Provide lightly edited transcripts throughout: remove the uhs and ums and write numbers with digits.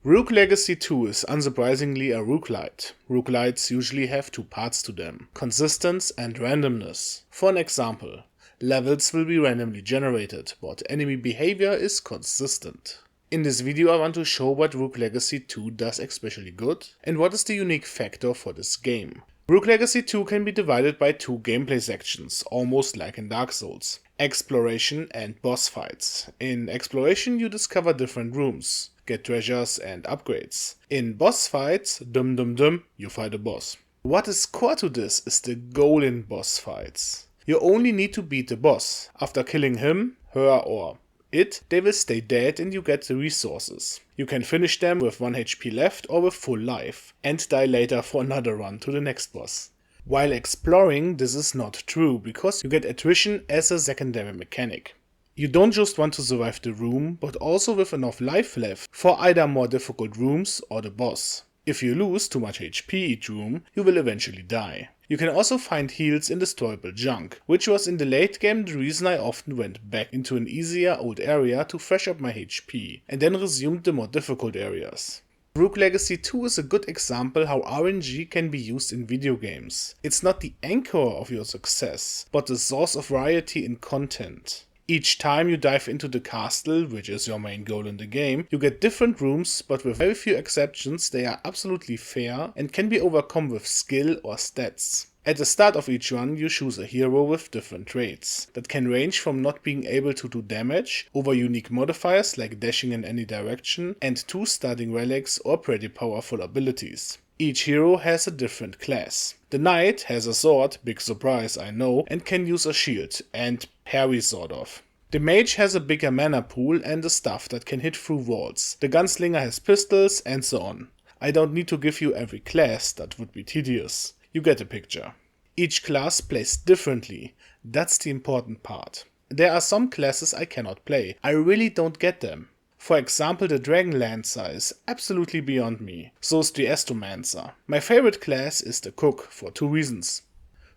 Rogue Legacy 2 is unsurprisingly a roguelite. Roguelites usually have two parts to them: consistence and randomness. For an example, levels will be randomly generated, but enemy behavior is consistent. In this video I want to show what Rogue Legacy 2 does especially good, and what is the unique factor for this game. Rogue Legacy 2 can be divided by two gameplay sections, almost like in Dark Souls: exploration and boss fights. In exploration you discover different rooms, get treasures and upgrades. In boss fights, you fight a boss. What is core to this is the goal in boss fights. You only need to beat the boss. After killing him, her or it, they will stay dead and you get the resources. You can finish them with 1 HP left or with full life, and die later for another run to the next boss. While exploring, this is not true, because you get attrition as a secondary mechanic. You don't just want to survive the room, but also with enough life left for either more difficult rooms or the boss. If you lose too much HP each room, you will eventually die. You can also find heals in destroyable junk, which was in the late game the reason I often went back into an easier old area to fresh up my HP, and then resumed the more difficult areas. Rogue Legacy 2 is a good example how RNG can be used in video games. It's not the anchor of your success, but the source of variety in content. Each time you dive into the castle, which is your main goal in the game, you get different rooms, but with very few exceptions they are absolutely fair and can be overcome with skill or stats. At the start of each run you choose a hero with different traits, that can range from not being able to do damage, over unique modifiers like dashing in any direction, and 2 starting relics or pretty powerful abilities. Each hero has a different class. The knight has a sword, big surprise I know, and can use a shield, and parry sort of. The mage has a bigger mana pool and a staff that can hit through walls. The gunslinger has pistols, and so on. I don't need to give you every class, that would be tedious. You get the picture. Each class plays differently, that's the important part. There are some classes I cannot play, I really don't get them. For example, the Dragon Lancer is absolutely beyond me, so is the Astromancer. My favorite class is the Cook, for 2 reasons.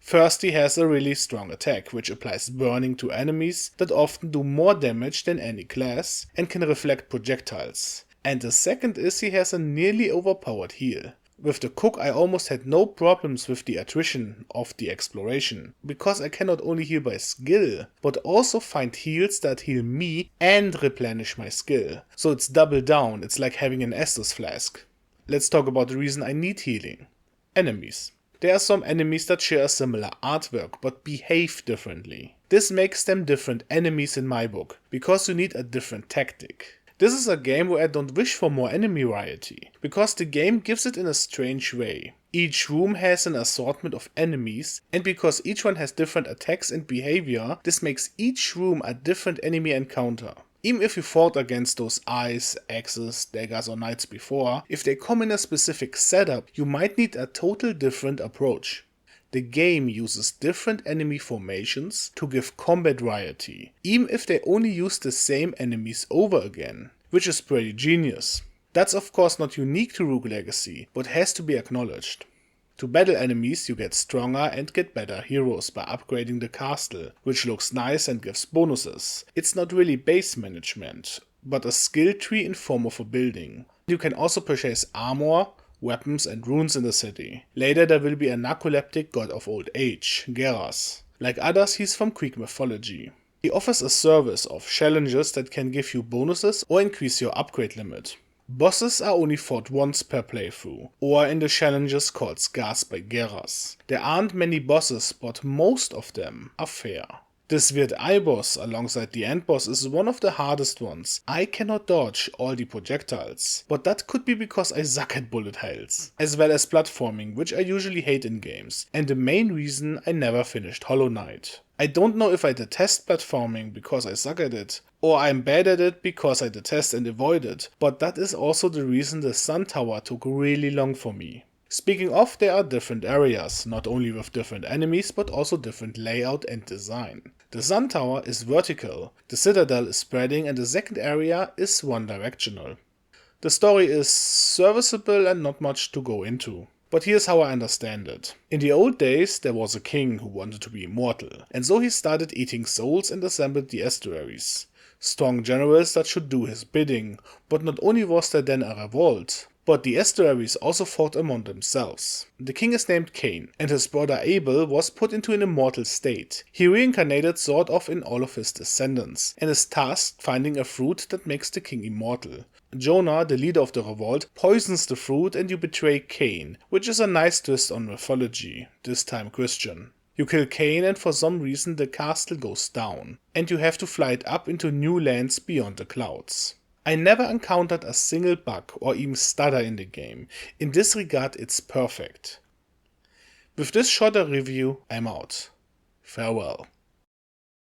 First, he has a really strong attack, which applies burning to enemies that often do more damage than any class, and can reflect projectiles. And the second is he has a nearly overpowered heal. With the Cook I almost had no problems with the attrition of the exploration, because I can not only heal by skill, but also find heals that heal me and replenish my skill. So it's double down, it's like having an Estus flask. Let's talk about the reason I need healing. Enemies. There are some enemies that share a similar artwork, but behave differently. This makes them different enemies in my book, because you need a different tactic. This is a game where I don't wish for more enemy variety, because the game gives it in a strange way. Each room has an assortment of enemies, and because each one has different attacks and behavior, this makes each room a different enemy encounter. Even if you fought against those eyes, axes, daggers or knights before, if they come in a specific setup, you might need a total different approach. The game uses different enemy formations to give combat variety, even if they only use the same enemies over again, which is pretty genius. That's of course not unique to Rogue Legacy, but has to be acknowledged. To battle enemies you get stronger and get better heroes by upgrading the castle, which looks nice and gives bonuses. It's not really base management, but a skill tree in form of a building. You can also purchase armor, weapons and runes in the city. Later there will be a narcoleptic god of old age, Geras. Like others, he's from Greek mythology. He offers a service of challenges that can give you bonuses or increase your upgrade limit. Bosses are only fought once per playthrough, or in the challenges called Scars by Geras. There aren't many bosses, but most of them are fair. This weird eye boss alongside the end boss is one of the hardest ones. I cannot dodge all the projectiles, but that could be because I suck at bullet hells, as well as platforming, which I usually hate in games, and the main reason I never finished Hollow Knight. I don't know if I detest platforming because I suck at it, or I'm bad at it because I detest and avoid it, but that is also the reason the Sun Tower took really long for me. Speaking of, there are different areas, not only with different enemies, but also different layout and design. The Sun Tower is vertical, the Citadel is spreading, and the second area is one directional. The story is serviceable and not much to go into. But here's how I understand it. In the old days there was a king who wanted to be immortal, and so he started eating souls and assembled the estuaries. Strong generals that should do his bidding, but not only was there then a revolt, but the estuaries also fought among themselves. The king is named Cain, and his brother Abel was put into an immortal state. He reincarnated sort of in all of his descendants, and is tasked finding a fruit that makes the king immortal. Jonah, the leader of the revolt, poisons the fruit and you betray Cain, which is a nice twist on mythology, this time Christian. You kill Cain and for some reason the castle goes down, and you have to fly it up into new lands beyond the clouds. I never encountered a single bug or even stutter in the game. In this regard it's perfect. With this shorter review, I'm out. Farewell.